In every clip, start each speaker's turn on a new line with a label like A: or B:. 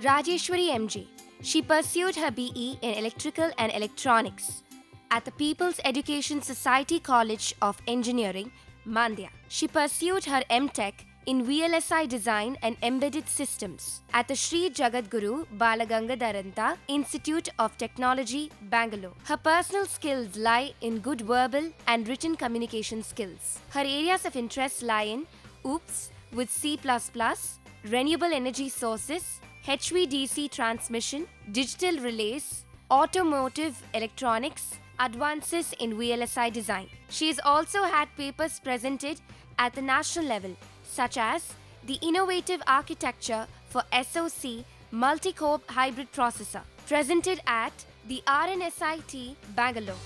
A: Rajeshwari MJ. She pursued her BE in Electrical and Electronics at the People's Education Society College of Engineering, Mandya. She pursued her MTech in VLSI Design and Embedded Systems at the Sri Jagadguru Balagangadharanta Institute of Technology, Bangalore. Her personal skills lie in good verbal and written communication skills. Her areas of interest lie in OOPS with C++, renewable energy sources, HVDC transmission, digital relays, automotive electronics, advances in VLSI design. She has also had papers presented at the national level, such as the Innovative Architecture for SoC Multi-Core Hybrid Processor, presented at the RNSIT, Bangalore.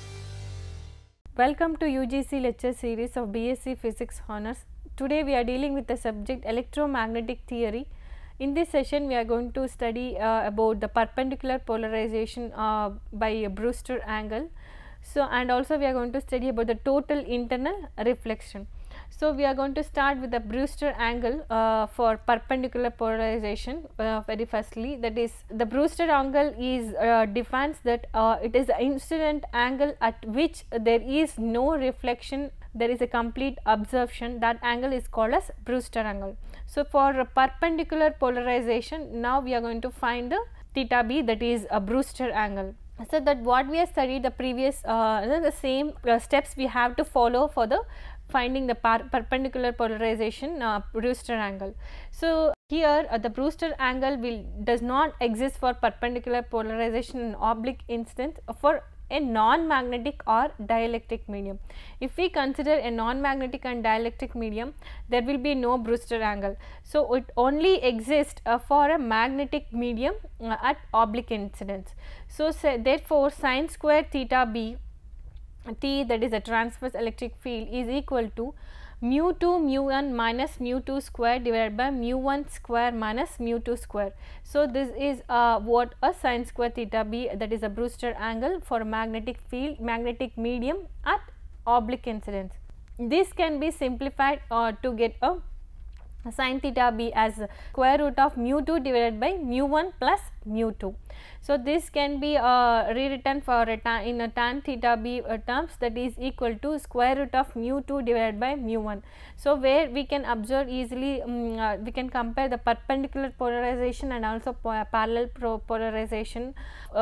B: Welcome to UGC lecture series of BSc Physics Honours. Today we are dealing with the subject electromagnetic theory. In this session we are going to study about the perpendicular polarization by Brewster angle. So, and also we are going to study about the total internal reflection. So, we are going to start with the Brewster angle for perpendicular polarization very firstly, that is the Brewster angle is defines that it is the incident angle at which there is no reflection, there is a complete absorption. That angle is called as Brewster angle. So, for perpendicular polarization, now we are going to find the theta b, that is a Brewster angle. So, that what we have studied the previous the same steps we have to follow for the finding the perpendicular polarization Brewster angle. So, here the Brewster angle does not exist for perpendicular polarization in oblique instance for a non-magnetic or dielectric medium. If we consider a non-magnetic and dielectric medium, there will be no Brewster angle. So, it only exists for a magnetic medium at oblique incidence. So, therefore, sin square theta b T, that is a transverse electric field, is equal to mu 2 mu 1 minus mu 2 square divided by mu 1 square minus mu 2 square. So, this is what a sin square theta b, that is a Brewster angle for magnetic field, magnetic medium at oblique incidence. This can be simplified to get a sin theta b as square root of mu 2 divided by mu 1 plus mu 2. So, this can be rewritten for in a tan theta b terms, that is equal to square root of mu 2 divided by mu 1. So, where we can observe easily we can compare the perpendicular polarization and also parallel polarization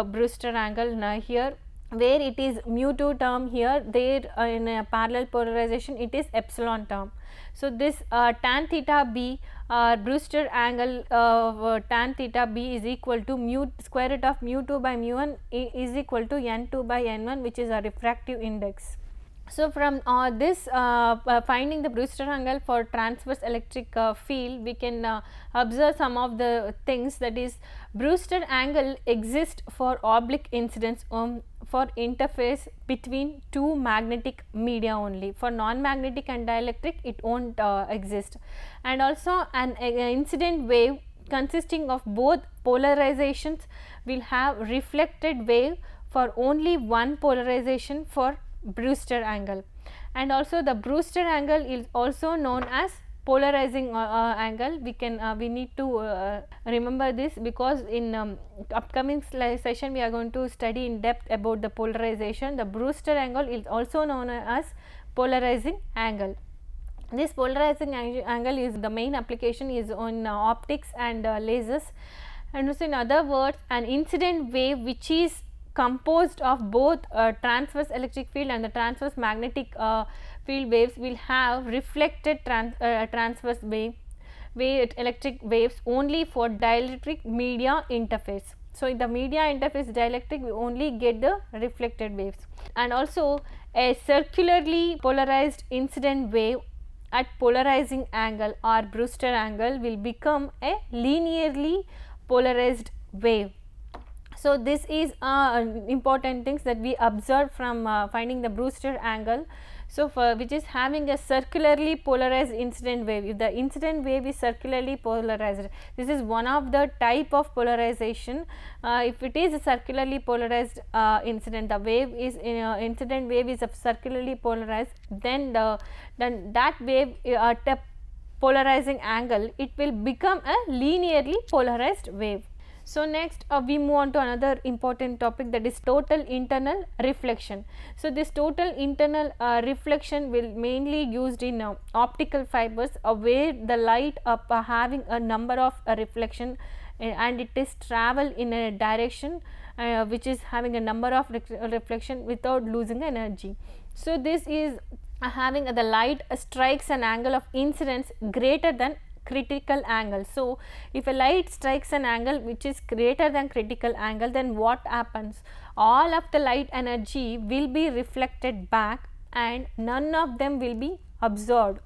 B: Brewster angle here, where it is mu 2 term here, there in a parallel polarization it is epsilon term. So, this tan theta b Brewster angle tan theta b is equal to mu square root of mu 2 by mu 1 is equal to n2 by n1, which is a refractive index. So, from this finding the Brewster angle for transverse electric field, we can observe some of the things, that is Brewster angle exists for oblique incidence for interface between two magnetic media only. For non-magnetic and dielectric it won't exist, and also an incident wave consisting of both polarizations will have reflected wave for only one polarization for Brewster angle. And also the Brewster angle is also known as polarizing angle. We need to remember this, because in upcoming session we are going to study in depth about the polarization. The Brewster angle is also known as polarizing angle. This polarizing angle is the main application is on optics and lasers, and also in other words an incident wave which is composed of both transverse electric field and the transverse magnetic field waves will have reflected transverse wave electric waves only for dielectric media interface. So, in the media interface dielectric we only get the reflected waves, and also a circularly polarized incident wave at polarizing angle or Brewster angle will become a linearly polarized wave. So, this is important things that we observe from finding the Brewster angle. So, for which is having a circularly polarized incident wave. If the incident wave is circularly polarized, this is one of the type of polarization. If it is a circularly polarized incident, the wave is incident wave is circularly polarized, then that wave at a polarizing angle, it will become a linearly polarized wave. So next we move on to another important topic, that is total internal reflection. So this total internal reflection will mainly used in optical fibers where the light having a number of reflection and it is travel in a direction which is having a number of reflection without losing energy. So this is having the light strikes an angle of incidence greater than critical angle. So if a light strikes an angle which is greater than critical angle, then what happens? All of the light energy will be reflected back and none of them will be absorbed.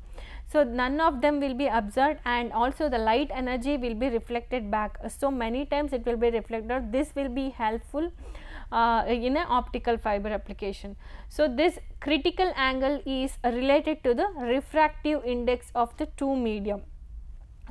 B: So none of them will be absorbed and also the light energy will be reflected back. So many times it will be reflected. This will be helpful in an optical fiber application. So this critical angle is related to the refractive index of the two medium.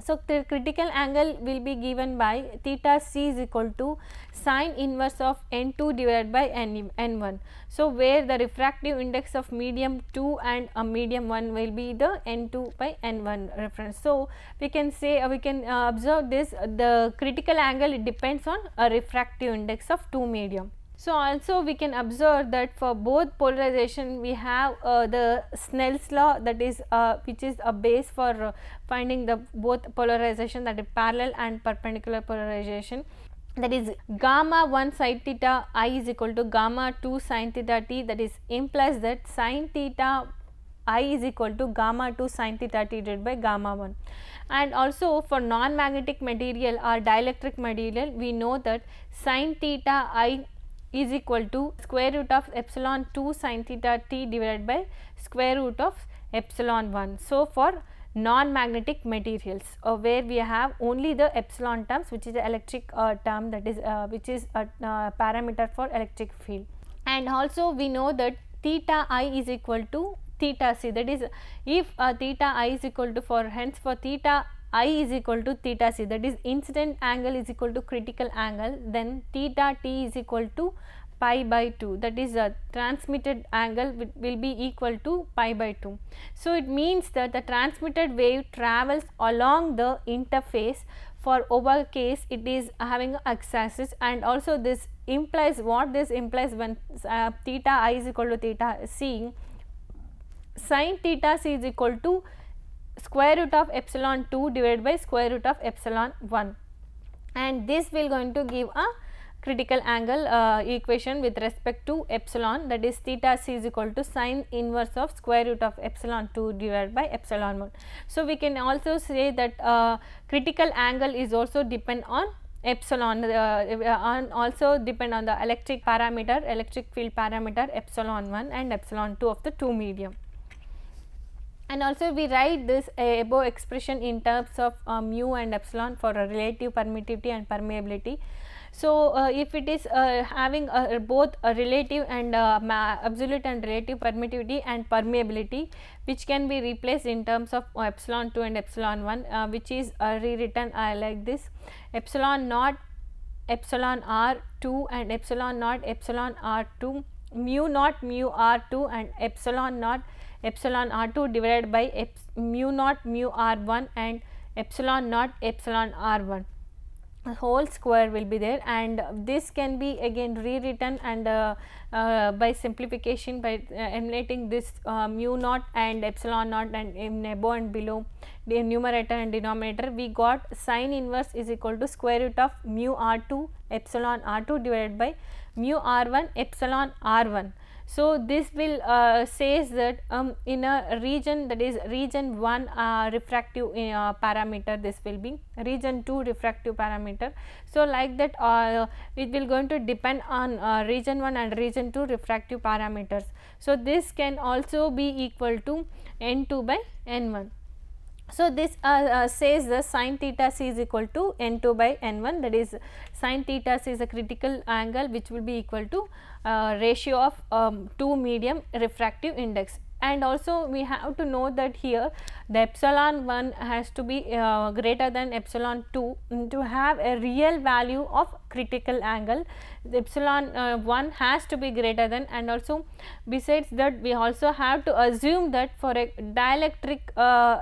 B: So the critical angle will be given by theta c is equal to sine inverse of n2 divided by n1. So where the refractive index of medium 2 and medium 1 will be the n2 by n1 reference. So we can say we can observe this, the critical angle, it depends on a refractive index of two medium. So also we can observe that for both polarization we have the Snell's law, that is which is a base for finding the both polarization, that is parallel and perpendicular polarization, that is gamma 1 sin theta I is equal to gamma 2 sin theta t, that is implies that sin theta I is equal to gamma 2 sin theta t divided by gamma 1. And also for non-magnetic material or dielectric material, we know that sin theta I is equal to square root of epsilon 2 sin theta t divided by square root of epsilon 1. So for non-magnetic materials where we have only the epsilon terms, which is the electric term, that is which is a parameter for electric field. And also we know that theta I is equal to theta c, that is if theta I is equal to, for hence for theta I is equal to theta c, that is incident angle is equal to critical angle, then theta t is equal to pi by 2, that is a transmitted angle will be equal to pi by 2. So it means that the transmitted wave travels along the interface. For over case it is having x axis, and also this implies, what this implies, when theta I is equal to theta c, sin theta c is equal to square root of epsilon 2 divided by square root of epsilon 1, and this will going to give a critical angle equation with respect to epsilon, that is theta c is equal to sine inverse of square root of epsilon 2 divided by epsilon 1. So we can also say that critical angle is also depend on epsilon also depend on the electric parameter, electric field parameter epsilon 1 and epsilon 2 of the two medium. And also we write this above expression in terms of mu and epsilon for a relative permittivity and permeability. So if it is having both a relative and absolute and relative permittivity and permeability, which can be replaced in terms of epsilon 2 and epsilon 1, which is rewritten like this: epsilon naught epsilon r2 and epsilon naught epsilon r2, mu naught mu r2 and epsilon naught epsilon r2 divided by mu naught mu r1 and epsilon naught epsilon r1, a whole square will be there. And this can be again rewritten and by simplification, by emulating this mu naught and epsilon naught, and in above and below the numerator and denominator we got sine inverse is equal to square root of mu r2 epsilon r2 divided by mu r1 epsilon r1. So this will says that in a region, that is region 1 refractive parameter, this will be region 2 refractive parameter. So like that it will going to depend on region 1 and region 2 refractive parameters. So this can also be equal to n2 by n1. So this says the sin theta c is equal to n2 by n1, that is sin theta c is a critical angle which will be equal to ratio of two medium refractive index. And also we have to know that here the epsilon 1 has to be greater than epsilon 2 to have a real value of critical angle. The epsilon 1 has to be greater than, and also besides that we also have to assume that for a dielectric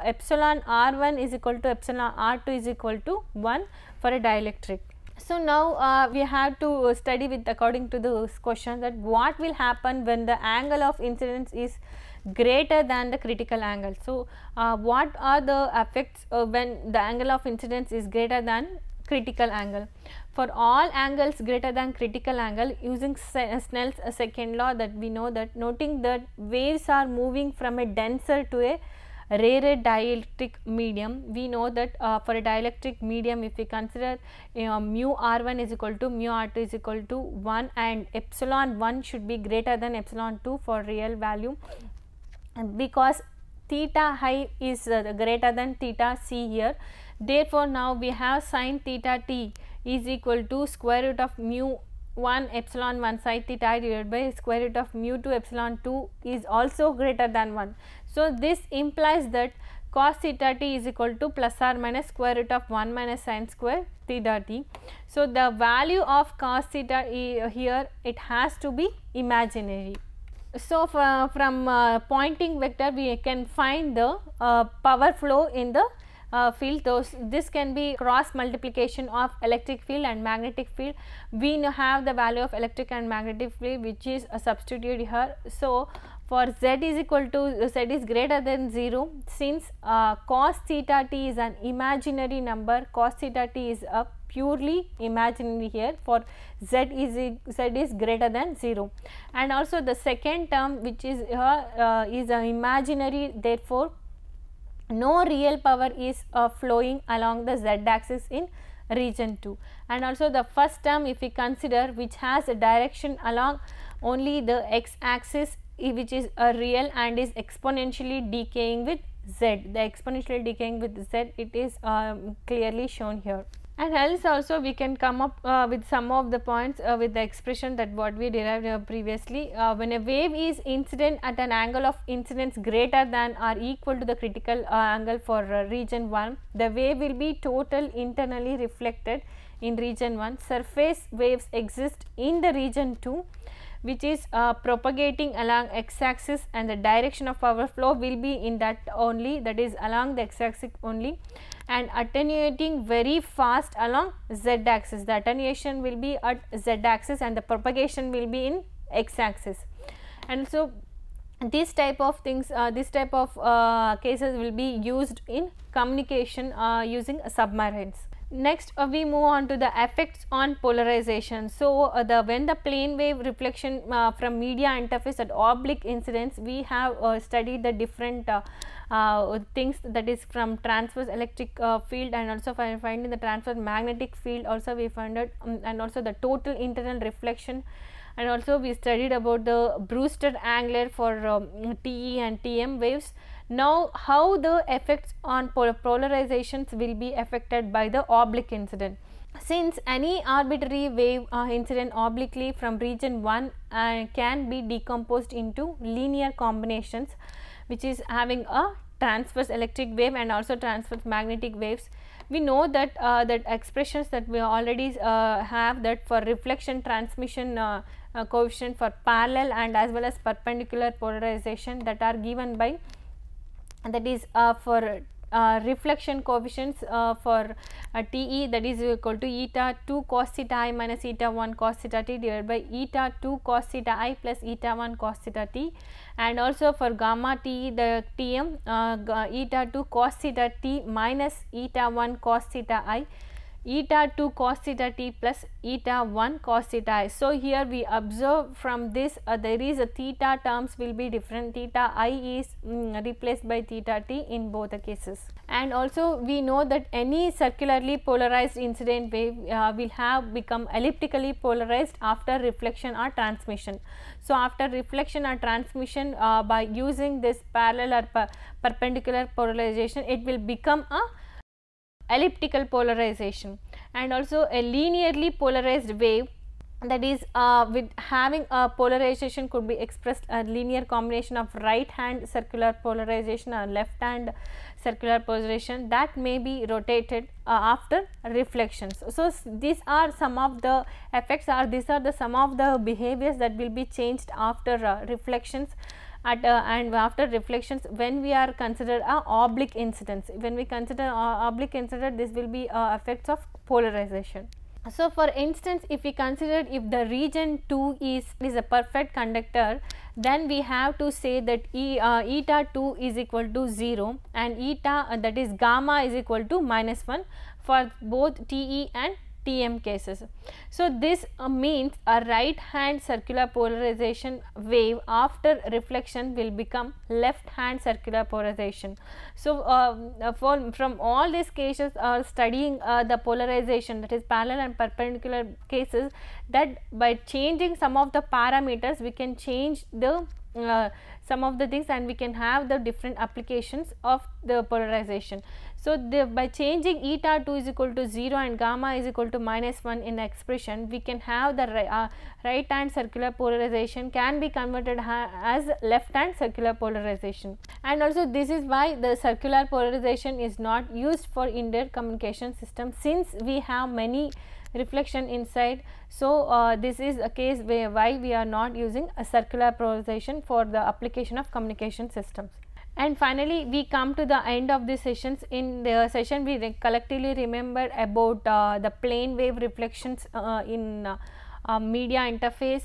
B: epsilon r1 is equal to epsilon r2 is equal to 1 for a dielectric. So now we have to study with according to this question, that what will happen when the angle of incidence is greater than the critical angle. So what are the effects when the angle of incidence is greater than critical angle? For all angles greater than critical angle, using Snell's second law, that we know that, noting that waves are moving from a denser to a rarer dielectric medium, we know that for a dielectric medium, if we consider mu r1 is equal to mu r2 is equal to 1, and epsilon 1 should be greater than epsilon 2 for real value, because theta high is greater than theta c here. Therefore, now we have sin theta t is equal to square root of mu 1 epsilon 1 psi theta divided by square root of mu 2 epsilon 2 is also greater than 1. So, this implies that cos theta t is equal to plus or minus square root of 1 minus sin square theta t. So, the value of cos theta here, it has to be imaginary. So, from Poynting vector we can find the power flow in the field. This can be cross multiplication of electric field and magnetic field. We have the value of electric and magnetic field, which is substituted here. So, for z is equal to z is greater than 0, since cos theta t is an imaginary number, cos theta t is a purely imaginary here for z is greater than 0, and also the second term, which is here is imaginary. Therefore, no real power is flowing along the z axis in region 2, and also the first term, if we consider, which has a direction along only the x axis, which is a real and is exponentially decaying with z. The exponentially decaying with z, it is clearly shown here. And else also we can come up with some of the points with the expression that what we derived previously. When a wave is incident at an angle of incidence greater than or equal to the critical angle for region 1, the wave will be total internally reflected in region 1. Surface waves exist in the region 2, which is propagating along x axis, and the direction of power flow will be in that only, that is along the x axis only, and attenuating very fast along z axis. The attenuation will be at z axis and the propagation will be in x axis. And so, this type of things, this type of cases will be used in communication using submarines. Next we move on to the effects on polarization. So, when the plane wave reflection from media interface at oblique incidence, we have studied the different things, that is from transverse electric field, and also finding the transverse magnetic field also we found it, and also the total internal reflection, and also we studied about the Brewster angular for TE and TM waves. Now, how the effects on polarizations will be affected by the oblique incident. Since any arbitrary wave incident obliquely from region 1 can be decomposed into linear combinations, which is having a transverse electric wave and also transverse magnetic waves. We know that that expressions that we already have, that for reflection transmission coefficient for parallel and as well as perpendicular polarization, that are given by, that is for reflection coefficients for TE, that is equal to eta 2 cos theta I minus eta 1 cos theta t divided by eta 2 cos theta I plus eta 1 cos theta t, and also for gamma t, the TM eta 2 cos theta t minus eta 1 cos theta I, eta 2 cos theta t plus eta 1 cos theta I. So, here we observe from this there is a theta terms will be different, theta I is replaced by theta t in both the cases. And also we know that any circularly polarized incident wave will have become elliptically polarized after reflection or transmission. So, after reflection or transmission by using this parallel or perpendicular polarization, it will become a elliptical polarization. And also a linearly polarized wave, that is with having a polarization could be expressed a linear combination of right hand circular polarization or left hand circular polarization, that may be rotated after reflections. So, these are some of the effects, or these are the some of the behaviors that will be changed after reflections at and after reflections when we are considered a oblique incidence. When we consider oblique incident, this will be effects of polarization. So for instance, if we consider if the region 2 is a perfect conductor, then we have to say that eta 2 is equal to 0 and eta that is gamma is equal to -1 for both TE and TM cases. So this means a right hand circular polarization wave after reflection will become left hand circular polarization. So from all these cases studying the polarization, that is parallel and perpendicular cases, that by changing some of the parameters we can change the some of the things and we can have the different applications of the polarization. So by changing eta 2 is equal to 0 and gamma is equal to -1 in the expression, we can have the right hand circular polarization can be converted as left hand circular polarization. And also this is why the circular polarization is not used for indoor communication system, since we have many reflection inside. So this is a case why we are not using a circular polarization for the application of communication systems. And finally we come to the end of this sessions. In the session we collectively remember about the plane wave reflections in media interface,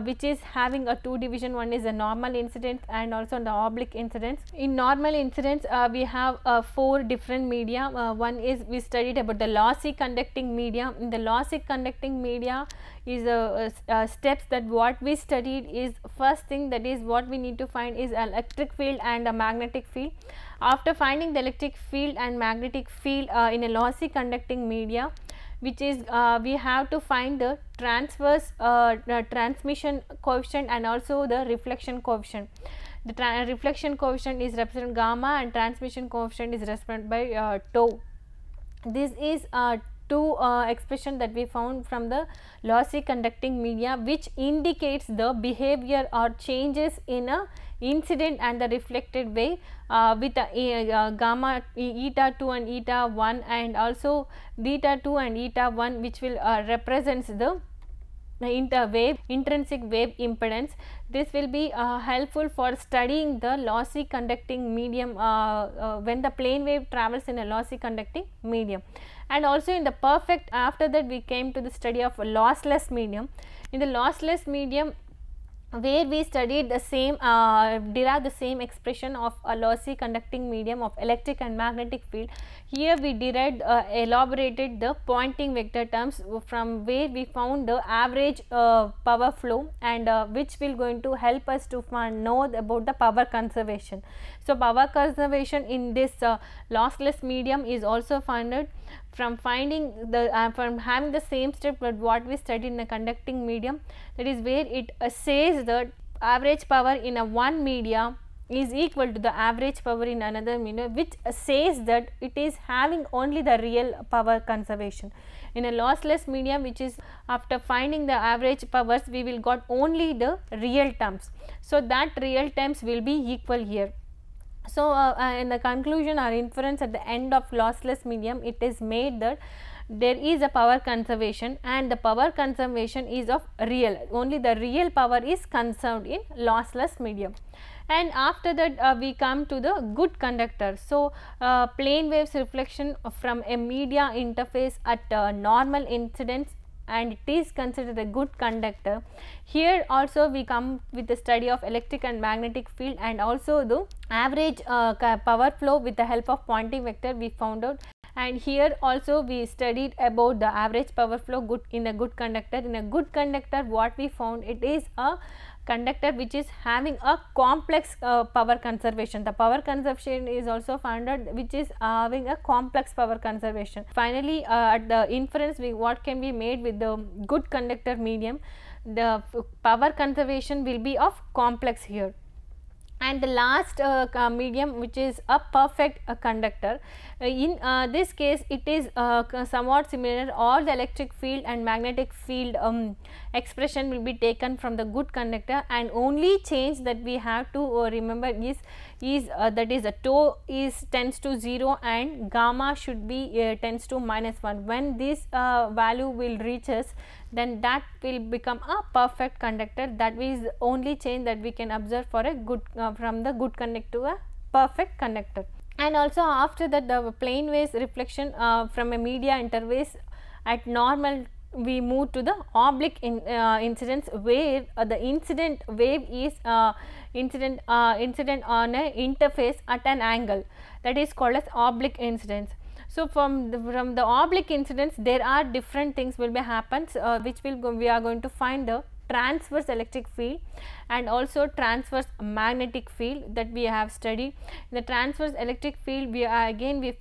B: which is having a two division. One is a normal incidence and also the oblique incidence. In normal incidence we have 4 different media. One is we studied about the lossy conducting media. In the lossy conducting media is steps that what we studied is, first thing that is what we need to find is electric field and a magnetic field. After finding the electric field and magnetic field in a lossy conducting media, which is we have to find the transverse transmission coefficient and also the reflection coefficient. The reflection coefficient is represented gamma and transmission coefficient is represented by tau. This is two expression that we found from the lossy conducting media, which indicates the behavior or changes in a incident and the reflected wave with gamma eta 2 and eta 1 and also beta 2 and eta 1, which will represents the intrinsic wave impedance. This will be helpful for studying the lossy conducting medium when the plane wave travels in a lossy conducting medium. And also in the perfect, after that we came to the study of lossless medium. In the lossless medium, where we studied the same derived the same expression of a lossy conducting medium of electric and magnetic field. Here we derived elaborated the Poynting vector terms, from where we found the average power flow and which will going to help us to know about the power conservation. So power conservation in this lossless medium is also founded from finding the from having the same step but what we studied in a conducting medium, that is where it says that average power in a one media is equal to the average power in another medium, which says that it is having only the real power conservation. In a lossless medium, which is after finding the average powers, we will got only the real terms. So that real terms will be equal here. So in the conclusion or inference at the end of lossless medium, it is made that there is a power conservation and the power conservation is of real, only the real power is conserved in lossless medium. And after that we come to the good conductor. So plane waves reflection from a media interface at normal incidence and it is considered a good conductor. Here also we come with the study of electric and magnetic field and also the average power flow with the help of Poynting vector we found out. And here also we studied about the average power flow good in a good conductor. In a good conductor, what we found, it is a conductor which is having a complex power conservation. The power conservation is also found out which is having a complex power conservation. Finally at the inference, what can be made with the good conductor medium, the power conservation will be of complex here. And the last medium, which is a perfect conductor, in this case it is somewhat similar. All the electric field and magnetic field expression will be taken from the good conductor, and only change that we have to remember is that is a tau is tends to 0 and gamma should be tends to -1. When this value will reaches, then that will become a perfect conductor. That is only change that we can observe for a good from the good conductor to a perfect conductor. And also after that, the plane waves reflection from a media interface At normal we move to the oblique incidence, where the incident wave is incident on a interface at an angle, that is called as oblique incidence. So, from the oblique incidence there are different things will be happens, which we are going to find the transverse electric field and also transverse magnetic field that we have studied. In the transverse electric field, we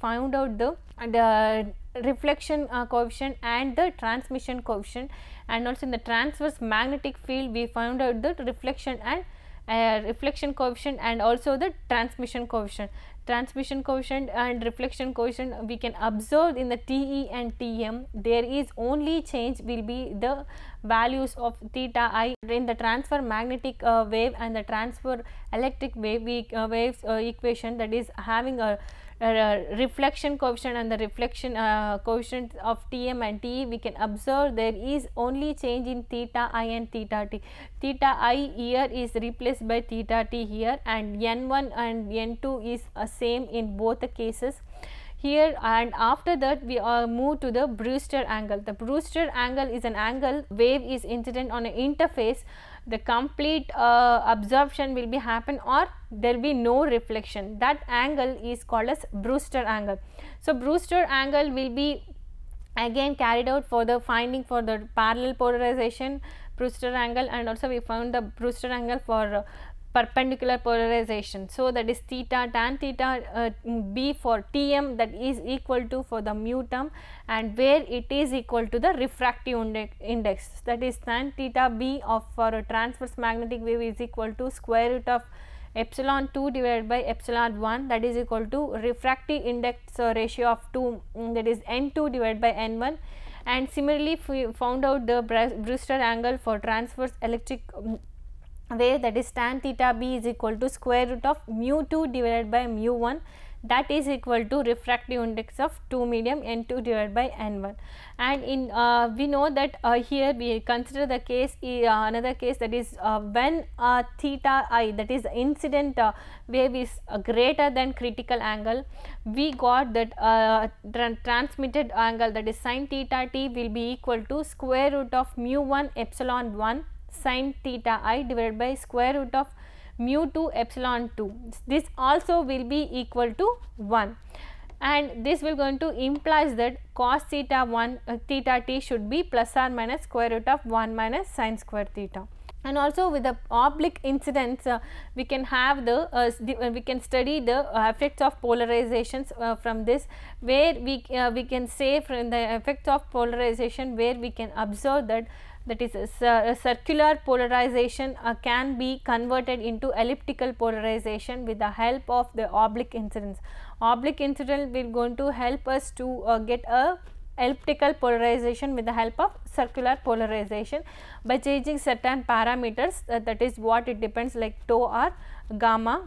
B: found out the reflection coefficient and the transmission coefficient, and also in the transverse magnetic field we found out the reflection coefficient and also the transmission coefficient. Transmission coefficient and reflection coefficient we can observe in the TE and TM. There is only change will be the values of theta I. In the transfer magnetic wave and the transfer electric wave waves equation, that is having a reflection coefficient and the reflection coefficient of TM and TE, we can observe there is only change in theta I and theta T. Theta I here is replaced by theta T here, and N1 and N2 is same in both the cases here. And after that we move to the Brewster angle. The Brewster angle is an angle wave is incident on an interface. The complete absorption will be happen or there will be no reflection. That angle is called as Brewster angle. So, Brewster angle will be again carried out for the finding for the parallel polarization Brewster angle, and also we found the Brewster angle for perpendicular polarization. So, that is theta tan theta b for Tm, that is equal to for the mu term, and where it is equal to the refractive index, that is tan theta b of for a transverse magnetic wave is equal to square root of epsilon 2 divided by epsilon 1, that is equal to refractive index ratio of 2, that is N2 divided by N1. And similarly, we found out the Brewster angle for transverse electric wave, that is tan theta b is equal to square root of mu 2 divided by mu 1, that is equal to refractive index of 2 medium N2 divided by N1. And in we know that here we consider the case another case, that is when theta I, that is incident wave is greater than critical angle, we got that transmitted angle, that is sin theta t will be equal to square root of mu 1 epsilon 1 sin theta I divided by square root of mu 2 epsilon 2. This also will be equal to 1, and this will going to implies that cos theta 1 theta t should be plus or minus square root of 1 minus sin square theta. And also with the oblique incidence, we can have the we can study the effects of polarizations from this, where we can say from the effects of polarization, where we can observe that is a circular polarization can be converted into elliptical polarization with the help of the oblique incidence. Oblique incidence will going to help us to get a elliptical polarization with the help of circular polarization by changing certain parameters, that is what it depends, like tau or gamma.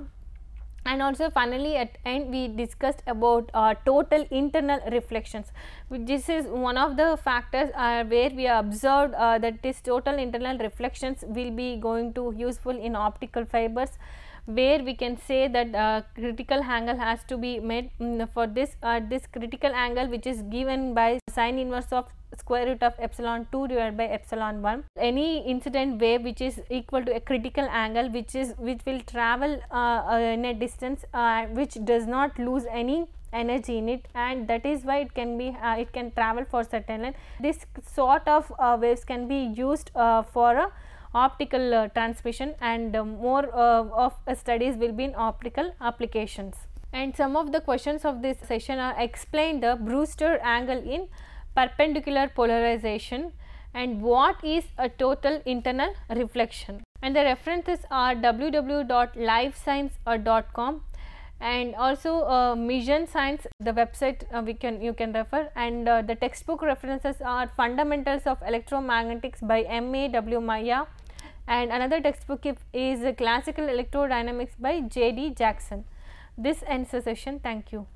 B: And also finally at end we discussed about total internal reflections. This is one of the factors where we observed that this total internal reflections will be going to useful in optical fibers, where we can say that critical angle has to be made for this critical angle, which is given by sin inverse of square root of epsilon 2 divided by epsilon 1. Any incident wave which is equal to a critical angle, which will travel in a distance which does not lose any energy in it, and that is why it can be it can travel for certain length. This sort of waves can be used for optical transmission, and more of studies will be in optical applications. And some of the questions of this session are: explain the Brewster angle in perpendicular polarization, and what is a total internal reflection. And the references are www.livescience.com, and also Mission Science, the website you can refer, and the textbook references are Fundamentals of Electromagnetics by M.A. W. Maya, and another textbook is Classical Electrodynamics by J.D. Jackson. This ends the session. Thank you.